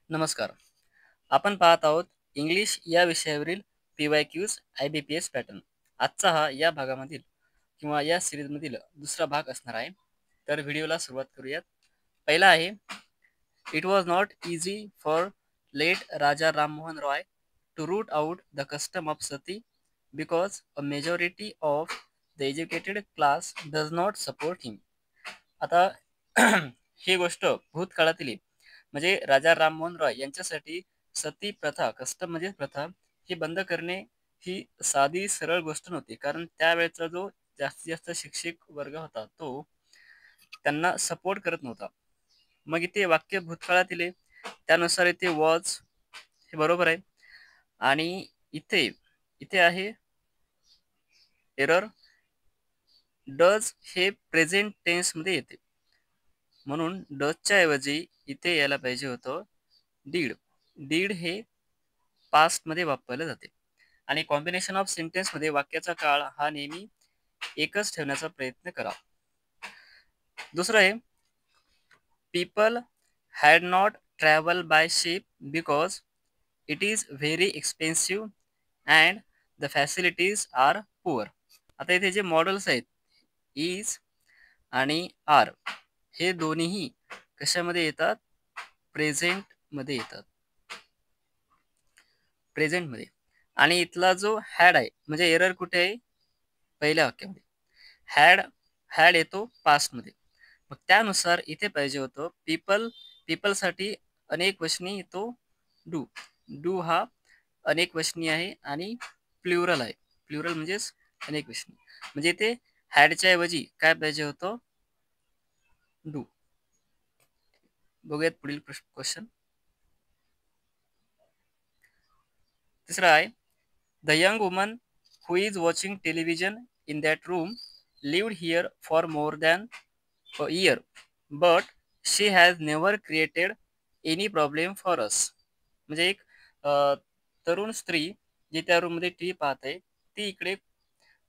नमस्कार. आपण पाहत आहोत इंग्लिश या विषयावरील PYQs IBPS पॅटर्न. आजचा हा या भागामधील किंवा या सिरीजमधील दुसरा भाग असणार आहे. तर व्हिडिओला सुरुवात करूयात. पहिला आहे, it was not easy for let Raja Rammohan Roy to root out the custom of sati because a majority of the educated class does not support him. आता ही गोष्ट भूतकाळातील आहे. म्हणजे राजा राममोहन रॉय यांच्यासाठी सती प्रथा, कस्टम म्हणजे प्रथा, ही बंद करणे ही साधी सरळ गोष्ट नव्हती. कारण त्यावेळेचा जो जास्तीत जास्त शिक्षक वर्ग होता तो त्यांना सपोर्ट करत नव्हता. मग इथे वाक्य भूतकाळातील आहे, त्यानुसार इथे वॉज हे बरोबर आहे. आणि इथे इथे आहे एरर. डज हे प्रेझेंट टेन्स मध्ये येते, म्हणून डजच्या ऐवजी इथे यायला पाहिजे होतं डीड. डीड हे पास्ट मध्ये वापरले जाते. आणि कॉम्बिनेशन ऑफ सेंटेन्स मध्ये वाक्याचा काळ हा नेहमी एकच ठेवण्याचा प्रयत्न करा. दुसरं आहे, people had not travel by ship because it is very expensive and the facilities are poor. आता इथे जे मॉडेल्स आहेत इज आणि आर, हे दोन्हीही कशामध्ये येतात? प्रेझेंट मध्ये येतात. प्रेझेंट मध्ये. आणि इथला जो हॅड आहे, म्हणजे एरर कुठे आहे? पहिल्या वाक्यामध्ये. हॅड हॅड येतो पास्ट मध्ये. मग त्यानुसार इथे पाहिजे होतं पीपल. पीपलसाठी अनेक वचनी येतो डू. डू हा अनेक वचनी आहे आणि प्लुरल आहे. प्लुरल म्हणजेच अनेक वचनी. म्हणजे इथे हॅडच्या ऐवजी काय पाहिजे होतं? डू. बघूयात पुढील क्वेश्चन. तिसरा आहे, the young woman who is watching television in that room lived here for more than a year, but she has never created any problem for us. म्हणजे एक तरुण स्त्री जी त्या रूम मध्ये टीव्ही पाहत आहे, ती इकडे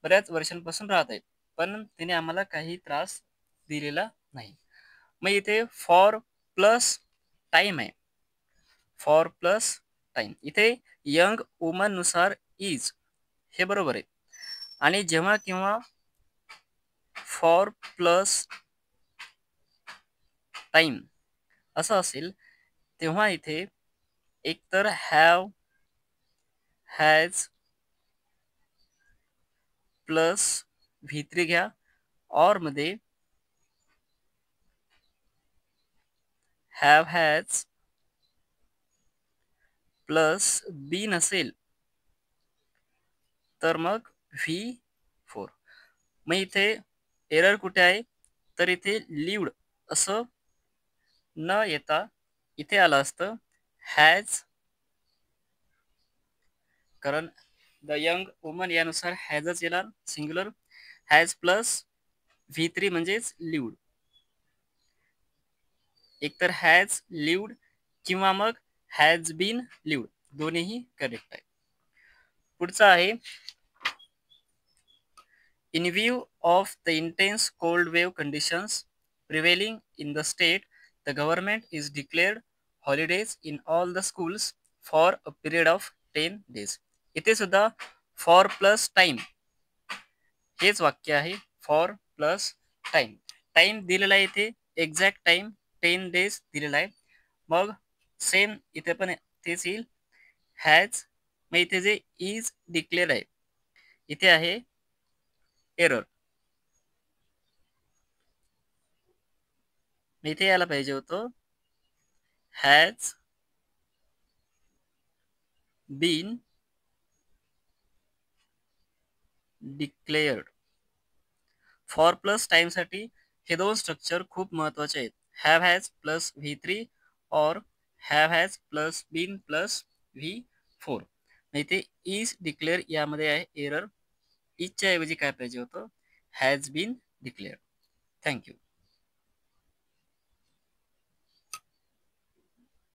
बऱ्याच वर्षांपासून राहत आहे, पण तिने आम्हाला काही त्रास दिलेला नाही. मग इथे फॉर प्लस टाइम आहे. For plus time. इथे यंग वुमन नुसार इज हे बरोबर आहे. आणि जेव्हा किंवा फॉर प्लस टाइम असं असेल, तेव्हा इथे एकतर हॅव, हॅज प्लस V3 घ्या, ऑर मध्ये हॅव हॅज प्लस बी नसेल तर मग V4. मग इथे एरर कुठे आहे? तर इथे लिव्ड असं न येता इथे आलं असतं हॅज. कारण द यंग वुमन यानुसार हॅजच येणार सिंग्युलर. हॅज प्लस V3 म्हणजेच लिव्ड. एकतर हॅज लिव्ड किंवा मग हॅज बीन लिव्ड, दोन्हीही करेक्ट आहे. पुढचा आहे, in view of the intense cold wave conditions prevailing in the state, the government is declared holidays in all the schools for a period of 10 days. इथे सुद्धा for plus time हेच वाक्य आहे. For plus time. Time दिलेला आहे इथे, exact time 10 days दिलेला आहे. मग सेम इथे पण तेच येईल हॅज. मग इथे जे इज डिक्लेअर आहे, इथे आहे एरर. इथे यायला पाहिजे होतं has been declared. For plus time साठी हे दोन स्ट्रक्चर खूप महत्वाचे आहेत. हॅव हॅज प्लस V3 और have has plus been plus V4. इथे इज डिक्लेअर यामध्ये आहे एरर. इजच्या ऐवजी काय पाहिजे होतं? Has been declared. थँक्यू.